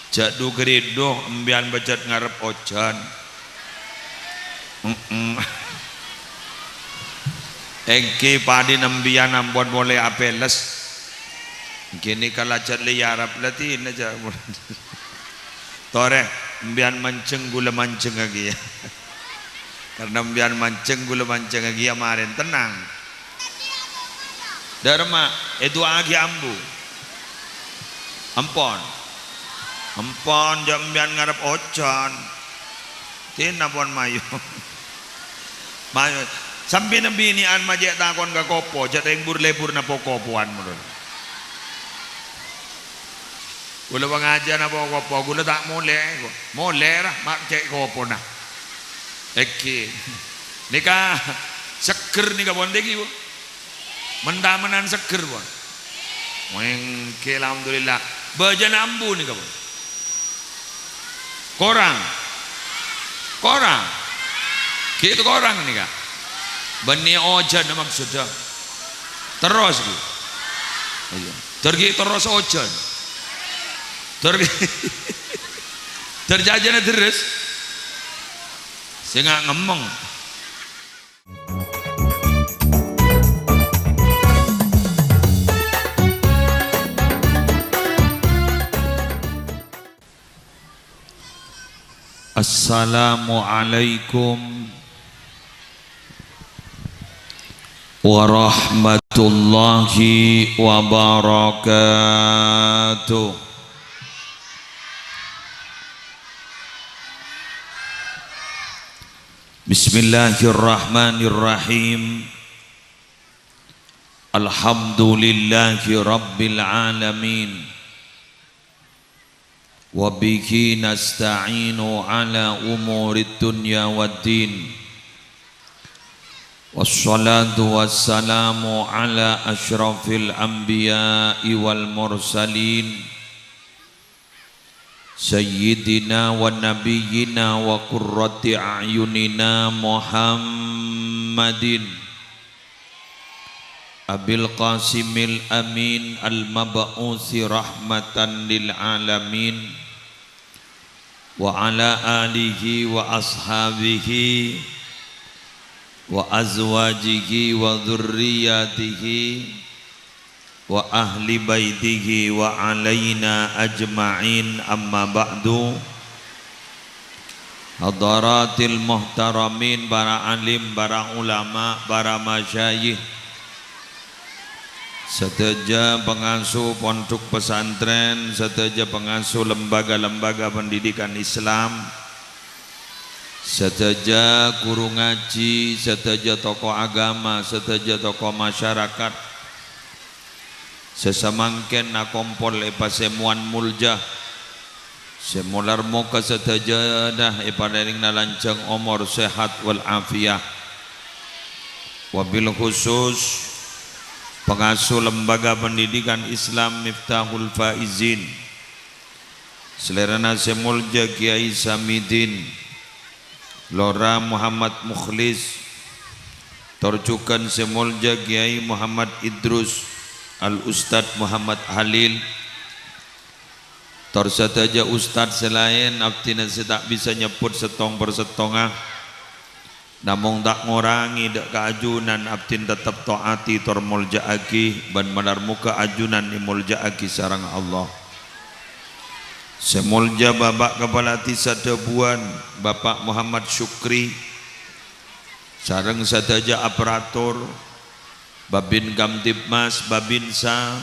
jadu gerido embian becet ngarep ojan engki padi nembian ambon boleh apeles gini kalau cat liarap latin aja tore embian mancing gula mancing lagi ya karena embian mancing gula mancing lagi ya kemarin tenang Dharma itu agi ambu empon jambian ngarep ocan tina pon mayu mayu sampai nabi ini an majek takon ke kopo jat lebur na pokopuan menurut gula pengajian apa kopo gula tak mulai lah mak cek kopo nah eki nikah seger nikah bondegi bu mendamenan seger bu mengke alhamdulillah bajan ambu nikah bu korang gitu korang nih kak bani ojan maksudnya terus gitu tergi terus ojan terjajana terus saya nggak ngomong Assalamualaikum warahmatullahi wabarakatuh. Bismillahirrahmanirrahim. Alhamdulillahi rabbil alamin. Wabihi nasta'inu ala umurid dunya waddin. Wassalatu wassalamu ala ashrafil anbiya'i wal mursalin Sayyidina wa nabiyyina wa qurrati a'yunina Muhammadin Abil Qasimil Amin Al-Mab'uthi rahmatan lil alamin Wa ala alihi wa ashabihi Wa azwajihi wa dhurriyatihi Wa ahli baitihi wa alaina ajma'in amma ba'du Hadaratil muhtaramin para alim, para ulama, para masyayikh Seteja pengasuh pondok pesantren, seteja pengasuh lembaga-lembaga pendidikan Islam, seteja guru ngaji, seteja tokoh agama, seteja tokoh masyarakat, sesamangken na kompol epasemuan muljah, semular muka seteja dah epadaring na lancang umur sehat wal afiyah, wabil khusus pengasuh lembaga pendidikan Islam Miftahul Faizin Selerana Semulja Kiai Samidin Lora Muhammad Mukhlis Torjukan Semulja Kiai Muhammad Idrus Al Ustadz Muhammad Halil Torsataja Ustadz selain abtina tak bisa nyebut setong persetongah namun tak ngurangi dak keajunan abdin tetap taati tor muljaaki ban manar muka ajunan ni muljaaki sarang Allah semulja babak kepala tisa debuan Bapak Muhammad Syukri sareng sadaja aparatur Babin Kamtibmas Babinsa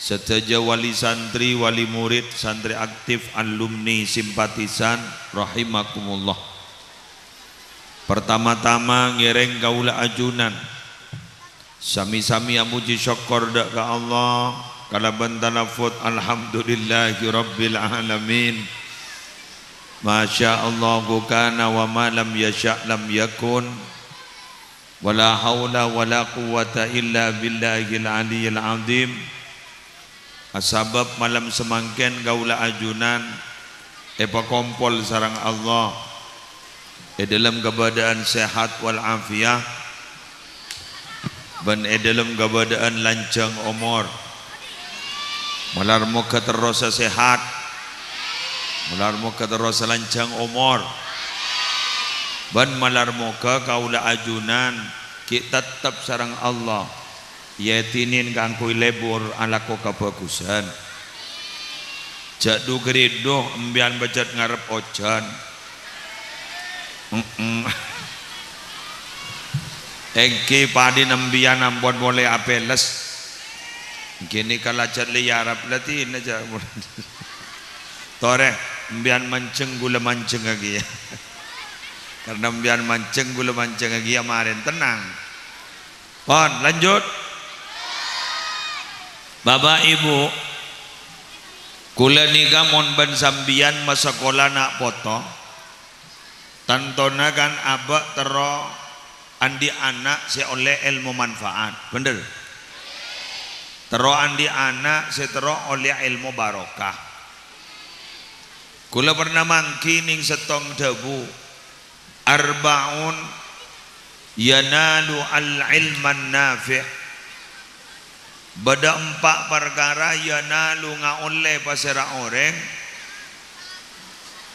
sadaja wali santri wali murid santri aktif alumni simpatisan rahimakumullah. Pertama-tama ngereng kaula ajunan sami-sami amuji syukur dak ka Allah kala bantanafut alhamdulillahi rabbil alamin masya Allah kana wa ma lam yasha lam yakun wala haula wala quwata illa billahil aliyil azim asbab malam semangken kaula ajunan epa kompol sarang Allah dalam keadaan sehat wal afiyah dan dalam keadaan lancang umur malar muka terus sehat Malar muka terus lancang umur. Ban malar muka kaula ajunan kita tetap sarang Allah. Yatinin kangkui lebur ala ko kabagusan. Jadu gerido embian bejat ngarep ojan. Engki padi nembian ampun boleh apeles. Gini kalajat liarap latin aja. Tore embian mancing gula mancing lagi ya. Karena embian mancing gula mancing lagi ya kemarin tenang. Pon lanjut. Bapak Ibu, kula nika mon ban sambian masakola nak poto. Tantona kan abak tero andi anak se oleh ilmu manfaat, bener? Tero andi anak se tero oleh ilmu barokah. Kula pernah mangki ning setong debu arbaun yanalu al ilman nafi'. Bada 4 perkara yanalu ngaoleh pasera orang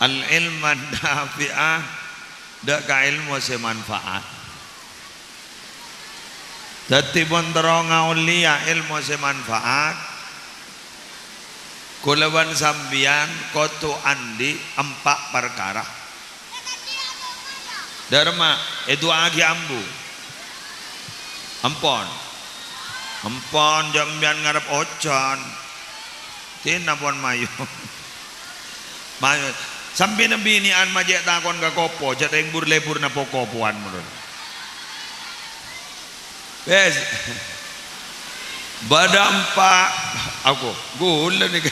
al ilman nafi'ah dak ka ilmu semanfaat. Dadi bontero ngaoli ya ilmu semanfaat. Kulawan sambian kotu andi 4 perkara. Dharma itu agi ambu. Ampon jambian ngarep ojan. Tina pon mayu. Mayu sampai nabi ni an majek takon ka kopo jateng lebur na pokopuan menurut. Wes. Bada 4 aku gula ni.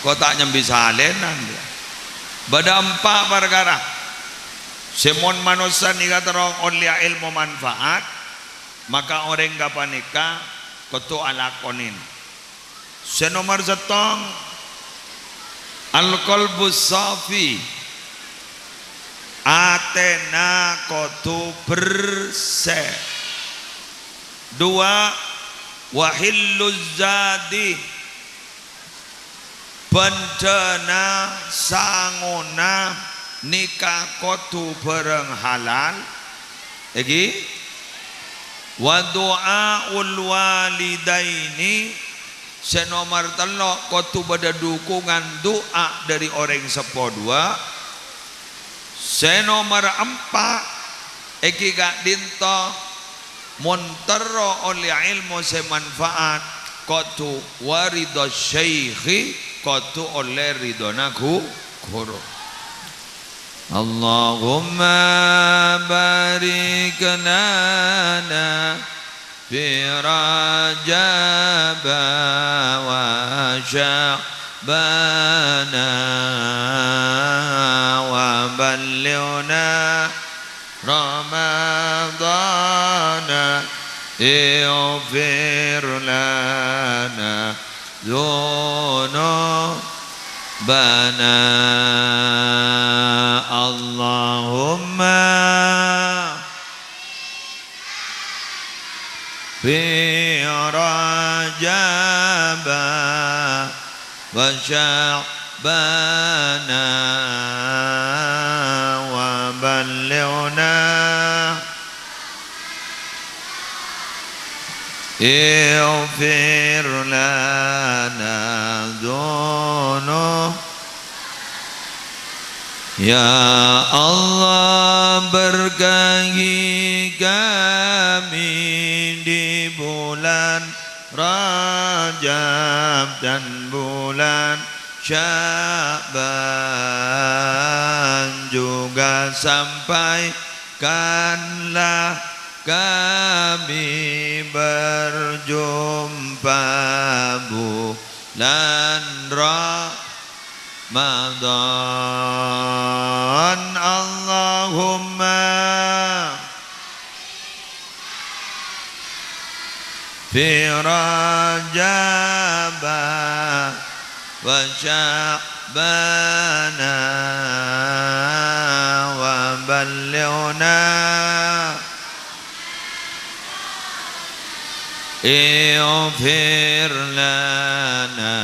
Kau tak nyambi salenan dia. Bada 4 perkara. Semon manusia ni kata orang oleh ilmu manfaat. Maka orang kapanika koto alakonin. Senomor 1 al-qalbu safi. Atena koto bersih. 2 wahilluz zadi. Bencana sangona nikah koto bareng halal. Lagi wa du'aul walidaini. Senomor 3 kotu pada dukungan doa dari orang sepodua. Senomor 4 eki gak dinto montero oleh ilmu semanfaat kotu warido syekhi kotu oleh ridona guru. Allahumma barik lana fi Rajab wa Sya'ban wa ballighna Ramadan ighfir lana dzunubana Allahumma fi Rajab wa Sya'ban wa ballighna ighfir lana dzunubana. Ya Allah berkahi kami di bulan Rajab dan bulan Sya'ban juga sampaikanlah kami berjumpa bulan Ramadan. Allahumma fi Rajab wa Sya'ban wa ballighna ighfir lana.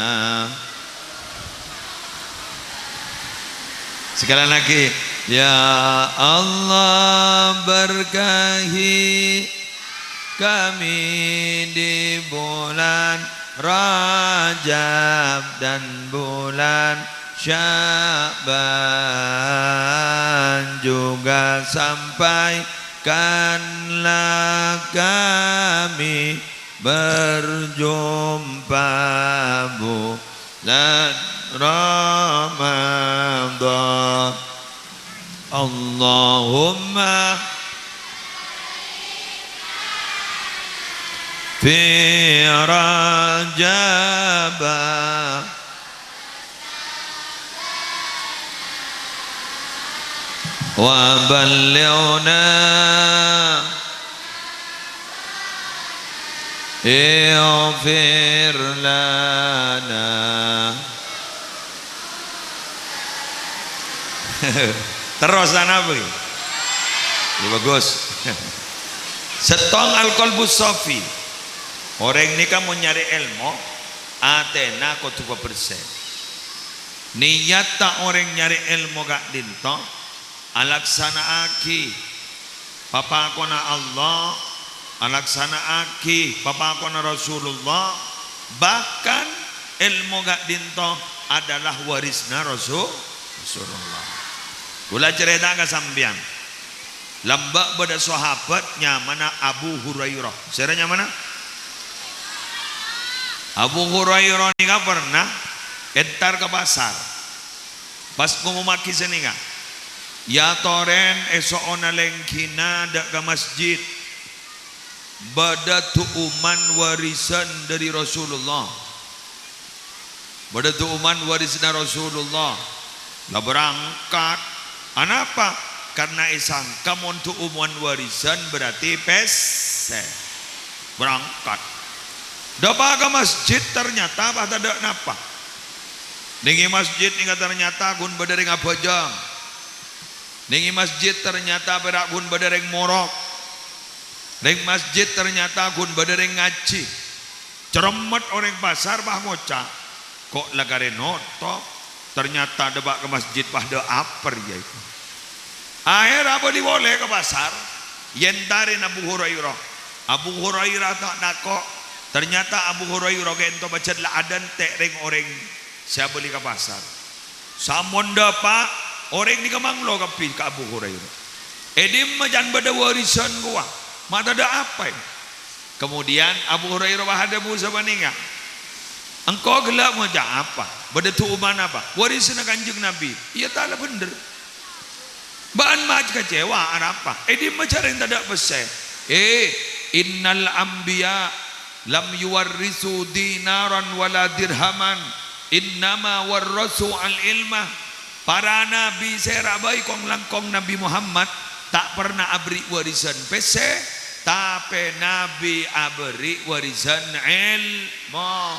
Sekali lagi, ya Allah berkahi kami di bulan Rajab dan bulan Sya'ban, juga sampaikanlah kami berjumpa bulan Ramadan. Allahumma fi Rajab wa ballighna ighfir lana. Terusan apa ini? Bagus. Setong al-qalbu safi. Orang ini kan mau nyari ilmu, atena kau tuh bersih. Niat tak orang nyari ilmu gak dinto, alaksana aki, papa kona Allah, alaksana aki, papa kona Rasulullah. Bahkan ilmu gak dinto adalah warisna Rasulullah. Gula cerita ke sambian. Lambak pada sahabatnya mana Abu Hurairah. Seranya mana? Abu Hurairah ni kan pernah entar ke pasar. Pas kumumaki sini kan. Ya toren esok ona lengkina dak ke masjid. Bada tuuman warisan dari Rasulullah. Bada tuuman warisan Rasulullah. Lah berangkat. Kenapa? Karena isang kamu untuk umuan warisan berarti pese. Berangkat. Dapat ke masjid ternyata apa tidak napa. Ningi masjid ni ternyata gun bedereng apa jam. Ningi masjid ternyata berak gun bedereng morok. Ning masjid ternyata gun bedereng ngaji. Ceremet orang pasar bah ngocak. Kok lagare noto ternyata debak ke masjid pada aper ya itu. Akhir apa diboleh ke pasar? Yentarin Abu Hurairah. Abu Hurairah tak nakok. Ternyata Abu Hurairah kento baca lah adan tereng orang saya beli ke pasar. Samun dapat orang ni kemanglo kapi ke Abu Hurairah. Edim majan bada warisan gua. Mata ada apa ini? Kemudian Abu Hurairah bahada Musa baninga. Engkau gelap macam apa? Bada tuuman apa? Warisan kanjeng Nabi. Iya tak ada bener. Bahan mak kecewa apa? Edim macarin tak ada pesan. Innal anbiya lam yuwarrisu dinaran wala dirhaman innama warrasu al ilmah. Para nabi serabai kong langkong Nabi Muhammad tak pernah abri warisan pese, tapi nabi abri warisan ilmu.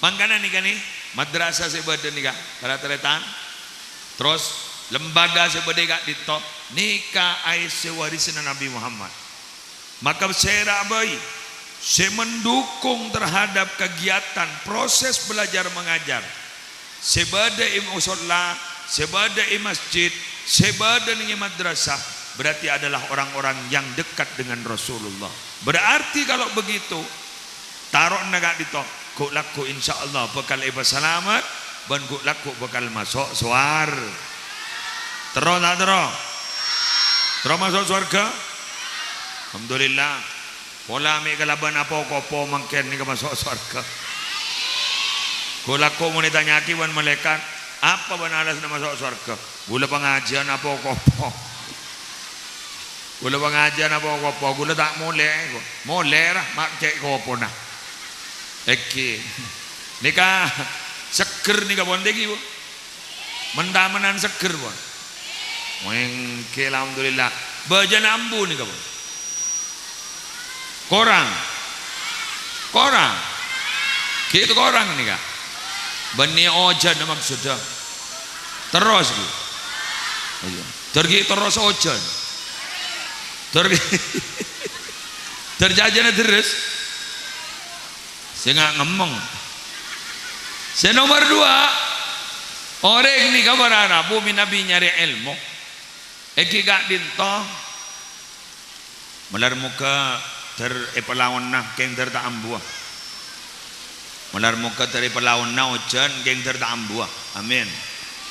Mangkana nih kan nih madrasah sebeda nih kak teretan terus lembaga sebeda kak dito nikah aise warisan Nabi Muhammad. Maka saya rabai, saya mendukung terhadap kegiatan proses belajar mengajar. Sebada im musola, sebada im masjid, sebada im madrasah, berarti adalah orang-orang yang dekat dengan Rasulullah. Berarti kalau begitu, taruh negak dito, kuk laku insya Allah bekal iba selamat, dan kuk laku bekal masuk suar. Terus tak terus? Terus masuk surga? Alhamdulillah. Pola ambil kelaban apa kopo mangken ni ke masuk surga. Kula ko mo ni tanyaki wan malaikat, apa ban alas na masuk surga? Gula pengajian apa kopo. Gula pengajian apa kopo, gula tak moleh. Moleh lah mak cek kopo na. Eki. Nika seger nika bondegi bu. Mendamenan seger bu. Mengke alhamdulillah. Bajan ambu nika bu. Korang gitu korang nih kak bani ojan maksudnya terus gitu terus ojan terjajana terus saya nggak ngomong. Saya nomor 2 Orang ni kabar Arabu minabi nyari ilmu. Eki gak dinto. Melar muka ter pelawan nah keng ter tak ambuah. Melar muka ter pelawan nah ojan keng ter tak ambuah. Amin.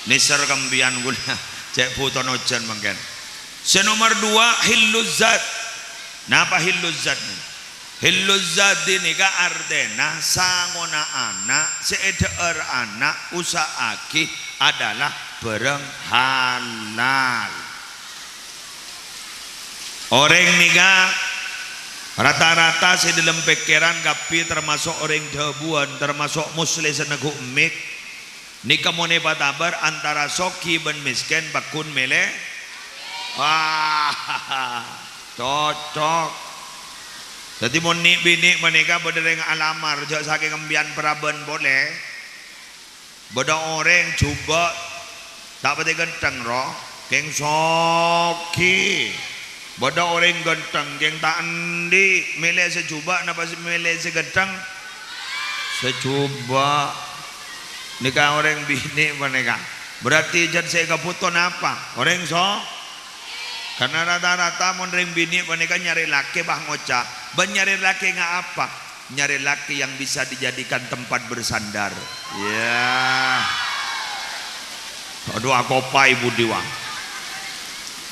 Nisar kambian gula cek puton ojan mangken. Senomor 2 hilluzat. Napa hilluzat ni? Hilluzat ini ka artena sangona anak seeder anak usaaki adalah barang halal. Orang nika rata-rata saya dalam pikiran kapi termasuk orang dabuan termasuk muslim senego mik nika mone patabar antara soki ben miskin bakun mele. Wah, cocok. Jadi moni bini menikah berdering alamar jak saking kembian peraban boleh. Beda orang coba tak pati genteng roh, keng soki. Beda orang genteng keng tak endi milih secoba napa milih segenteng secoba. Nikah orang bini menikah. Berarti jan saya keputon apa? Orang karena rata-rata mondring bini menikah nyari laki bah ngocak. Nyari laki nggak apa? Nyari laki yang bisa dijadikan tempat bersandar. Ya. Aduh aku apa ibu diwang.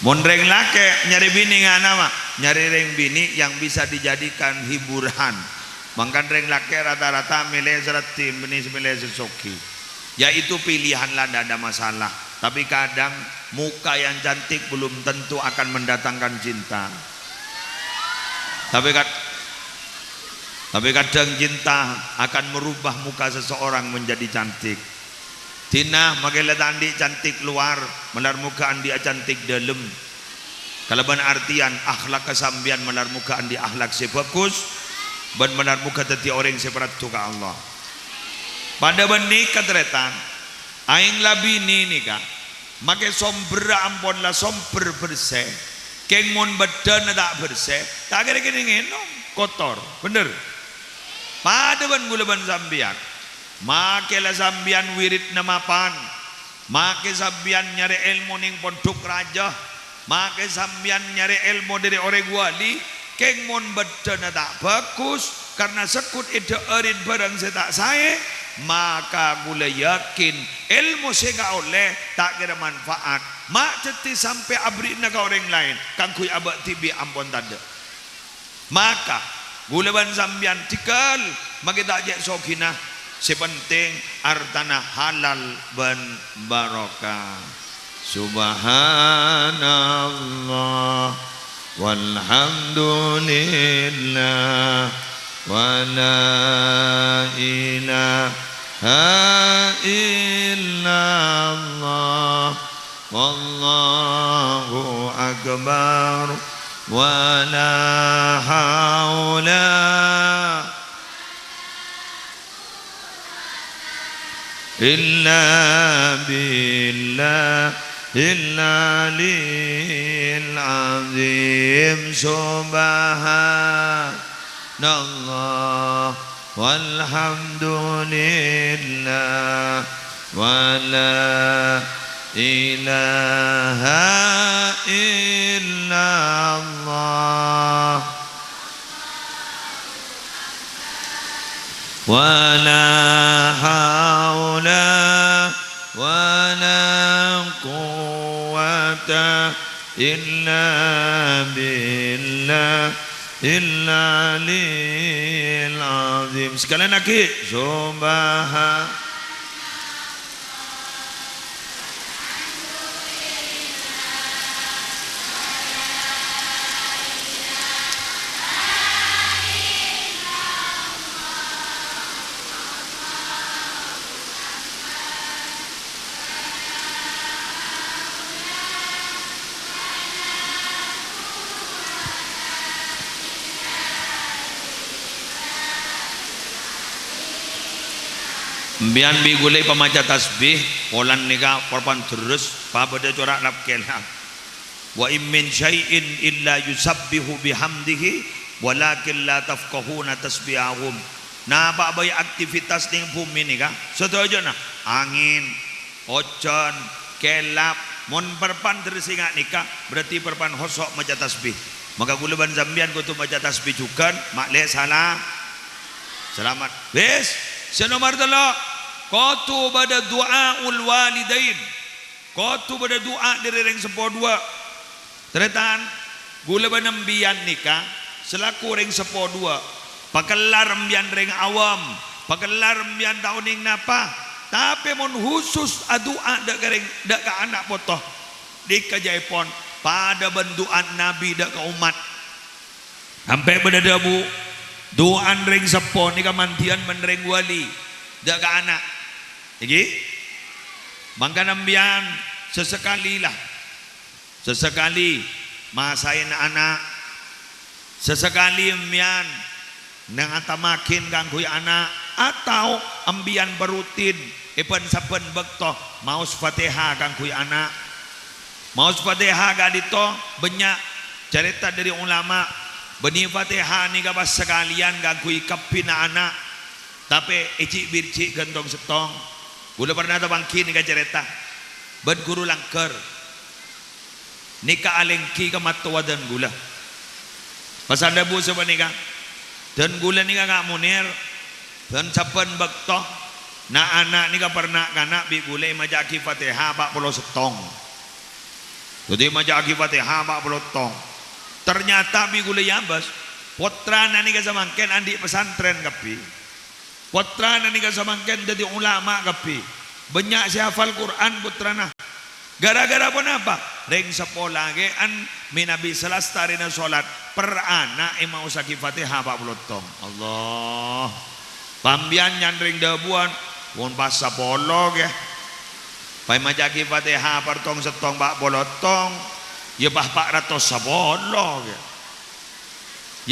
Mondring laki nyari bini nggak nama? Nyari reng bini yang bisa dijadikan hiburan. Mangkan reng laki rata-rata milih seratim bini milih sesoki. Ya itu pilihan lah, tidak ada masalah. Tapi kadang muka yang cantik belum tentu akan mendatangkan cinta. Tapi kadang cinta akan merubah muka seseorang menjadi cantik. Tina makanya andi cantik luar, melar muka andi cantik dalam. Kalau ban artian akhlak kesambian melar muka andi akhlak sebagus, ban melar muka teti orang seperti ke Allah. Pada benih ketretan, aing labini nikah. Make sombra ampun lah somber bersih. Keng mon badan tak bersih. Tak kira-kira ngenom kotor. Bener. Pada ban gula ban sambian. Make lah sambian wirid namapan. Make sambian nyari ilmu ning pondok raja. Make sambian nyari ilmu dari orang wali. Keng mon badan tak bagus karena sekut ide erin barang saya tak saya. Maka gula yakin ilmu saya oleh tak kira manfaat mak ceti sampai abri naga orang lain kangkui abak tibi ampun tanda maka gula ban sambian tikal magi tak jek sokina sepenting artana halal ban barokah. Subhanallah walhamdulillah wa la ilaha illallah wallahu akbar wa la haula illa billah illa lil azim. Subhanallah walhamdulillah wa la ilaha illallah wa la haula wa la quwwata illa billah illa lil azim. Sekalian lagi subhanallah. Bian bi gulai pemaca tasbih polan nika porpan terus pa pada corak lapkelah wa in min syai'in illa yusabbihu bihamdihi walakin la tafqahuna tasbihahum. Nah pak bay aktivitas ning bumi nika setuju nah angin ocon, kelap, mon perpan tersingat nikah, berarti perpan hosok maca tasbih. Maka gula ban zambian ko tu maca tasbih juga, maklek salah. Selamat. Wes, senomor 3. Qatu pada du'aul walidain. Qatu pada doa dari reng sepo 2. Teretan gula ban ambian nikah selaku reng sepo 2. Pakelar ambian reng awam, pakelar ambian tauning napa. Tapi mon khusus doa dak gareng dak ka anak potoh di kajaipon pada benduan nabi dak ka umat. Sampai berdebu doan reng sepo ni kamantian menreng wali dak ka anak. Iki mangka nambian sesekali lah. Sesekali masain anak. Sesekali ambian nang atamakin kanggo anak atau ambian berutin ipan saben bekto maus Fatihah kanggo anak. Maus Fatihah gadito banyak cerita dari ulama beni Fatihah ni gabas sekalian kanggo kapina anak. Tapi icik bircik gentong setong. Gula pernah tabangkin ni cerita ben guru langker nika alengki ka matwa dan gula. Pasal debu sapa nika dan gula nika ngak munir dan saben bekto na anak nika pernah kana bi gula majaki Fatihah 40 setong. Jadi majaki Fatihah 40 tong. Ternyata bi gula yambas putra nika samangken andi pesantren kapi. Putra nika samangken jadi ulama kapi. Banyak si hafal Quran putrana. Gara-gara pun apa? Reng sepolah ge an minabi selastari na solat per anak mau saki Fatihah 40 tong. Allah. Pambian nyandring debuan pun pas sapolo ge. Pai majaki Fatihah per tong setong 40 tong. Ya bah 400 sabolo ge.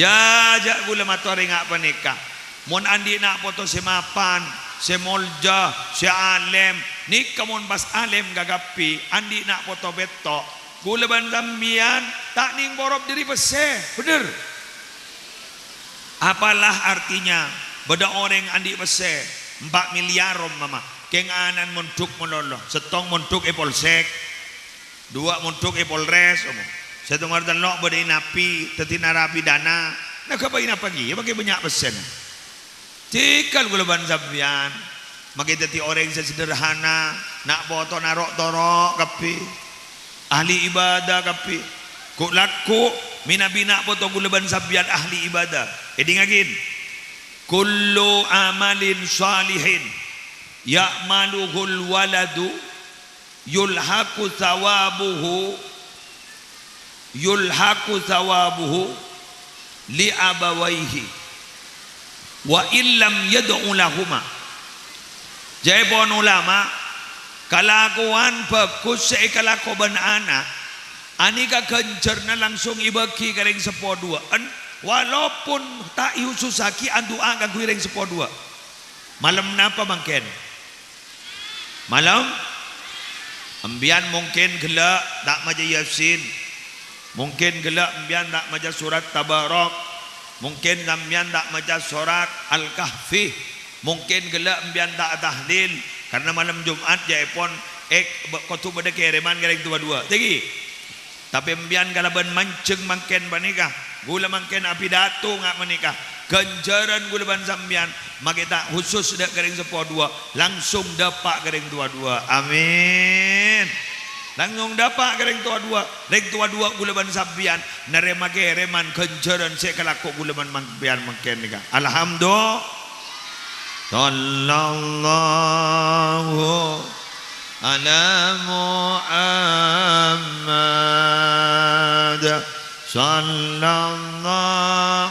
Ya jak gula matori ngak panikah. Mon andi nak foto semapan, semolja, se alem, ni kamon pas alem gagapi, andi nak foto beto, gula ban zambian, tak ning borop diri pese, bener. Apalah artinya, beda orang andi pese, 4 miliar mama, kenganan montuk mololo, setong montuk polsek, 2 montuk polres, setong artan lok beda inapi, tetina rapi dana, nak apa ina pagi, pakai banyak pesen. Cikal gula ban zambian makita ti orang sederhana nak boto narok torok kapi ahli ibadah kapi ku laku minabina boto gula ban zambian ahli ibadah ngagin kullu amalin salihin ya'maluhul waladu yulhaku thawabuhu li abawaihi wa illam yad'u lahuma. Jaipon ulama kalakuan bagus se kalakuan anak anika kencerna langsung ibaki kareng sepoduaan walaupun tak iususaki andua kanggo reng sepodua. Malam napa mangken? Malam ambian mungkin gelak tak maja Yasin. Mungkin gelak ambian tak maja surat Tabarak. Mungkin ambian tak maca surat Al-Kahfi. Mungkin gelak ambian tak tahlil karena malam Jumat jaipon kotu pada kiriman gareng dua-dua. Tegi. Tapi ambian kalaban manceng mangken banikah. Gula mangken api datu ngak menikah. Ganjaran gula ban sambian makita khusus dak gareng 12 langsung dapat gareng 22. Amin. Langsung dapat gareng tua-dua gula ban sambian narema kereman kenjaran se kalaku gula ban sambian mangken nika. Alhamdulillah. Sallallahu ala Muhammad sallallahu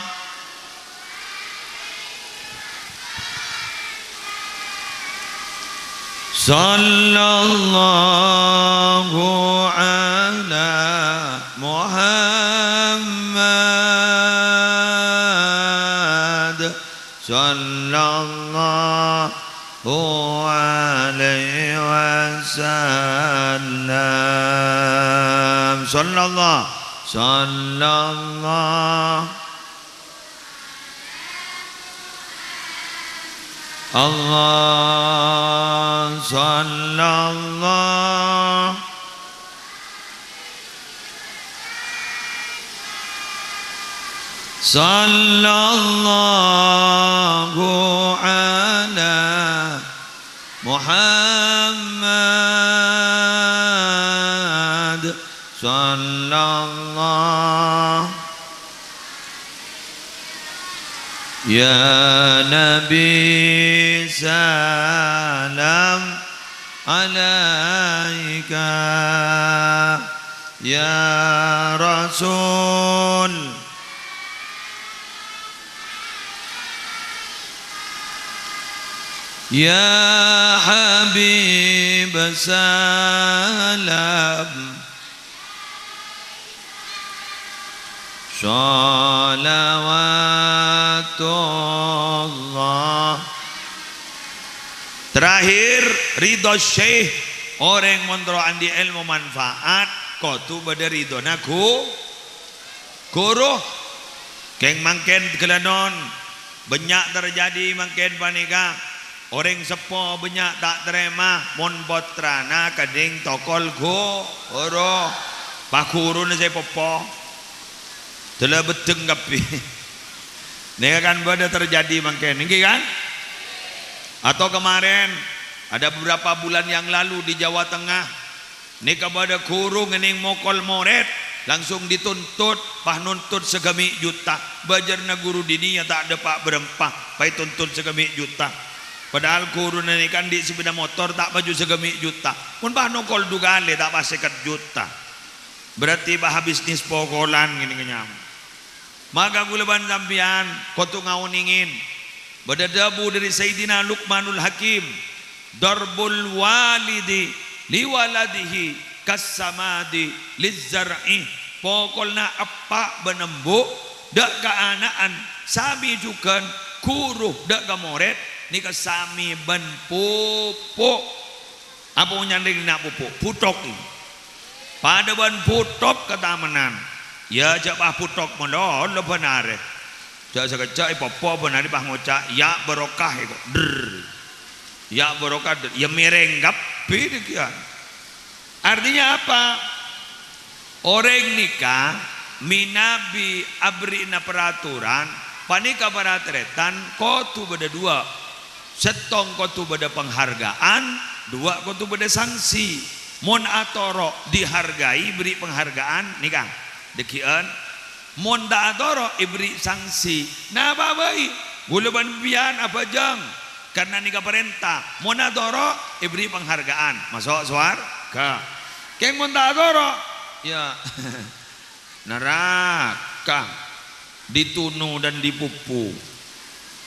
sallallahu ala Muhammad sallallahu alaihi wasallam sallallahu Allah sallallahu sallallahu ala Muhammad sallallahu ya Nabi salam alaika ya Rasul ya Habib salam salawatullah. Terakhir ridho syekh orang montro andi ilmu manfaat kotu bada ridho naku guru keng mangken kelanon banyak terjadi mangken panika orang sepo banyak tak terima mon potrana kading tokol guru pak guru na saya popo telah beteng kapi ini kan pada terjadi mangken ini kan atau kemarin ada beberapa bulan yang lalu di Jawa Tengah ini kepada guru ngening mokol moret langsung dituntut pah nuntut segemi juta bajarna guru dini ya tak ada pak berempah pai tuntut segemi juta padahal guru ini kan di sepeda motor tak baju segemi juta pun pah nokol dugale tak pas 50 juta berarti bah bisnis pokolan gini kenyam. Maka gulaban sampian kotu ngauningin badadabu dari Sayyidina Luqmanul Hakim darbul walidi liwaladihi kassamadi lizzar'i pokolna apa benembu dak keanaan sami jukan kuruh dak kamoret ni kasami ben pupuk apa nyanding nak pupuk putok pada ban putok ketamanan ya jabah putok mondon lo benar jak sekejap popo benar di bah ngocak ya barokah itu ya barokah ya merenggap pidikian artinya apa orang nikah minabi abrina peraturan panika paratretan kotu beda dua setong kotu beda penghargaan dua kotu beda sanksi mon atoro dihargai beri penghargaan nikah dekian mon da atoro iberi sanksi nah babai gulaban bian apa jang karena nikah perintah mon atoro iberi penghargaan masuk swarga keng mon da atoro ya neraka ditunu dan dipupu.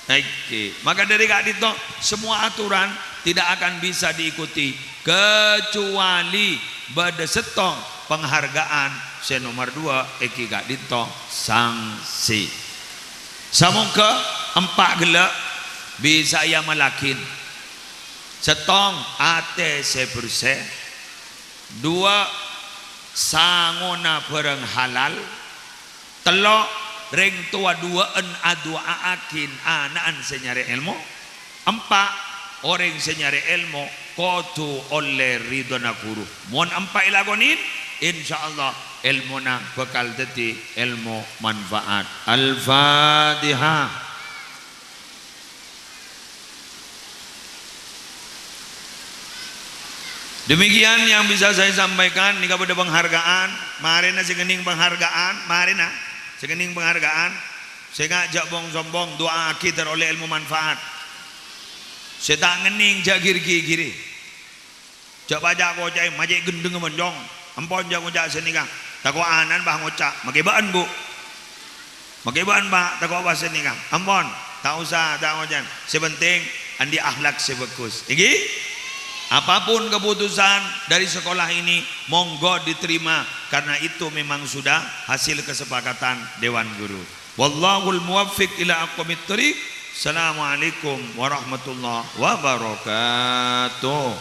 Oke, maka dari kak dito semua aturan tidak akan bisa diikuti kecuali pada setong penghargaan nomor 2 eki kak dito sanksi. Semoga 4 gelak bisa ia melakin setong ate sebersih 2 sangona barang halal telok reng tua 2 adua akin anaan senyari ilmu 4 orang senyari ilmu kotu oleh ridona guru mon 4 ilagonin insyaallah ilmuna bakal dadi ilmu manfaat. Al-Fatihah. Demikian yang bisa saya sampaikan nika pada penghargaan marina segening penghargaan marina segening penghargaan saya ngajak bong sombong doa kita oleh ilmu manfaat saya tak ngening jak giri jak pajak kocai majik gendeng menjong ampon jak ngocak senikah takwa anan bah ngocak makibaan bu makibaan bah takwa bah senikah ampon tak usah tak ngojan sepenting andi akhlak sebagus iki apapun keputusan dari sekolah ini monggo diterima karena itu memang sudah hasil kesepakatan Dewan Guru. Wallahul muwaffiq ila aqwamit thoriq. Assalamualaikum warahmatullahi wabarakatuh.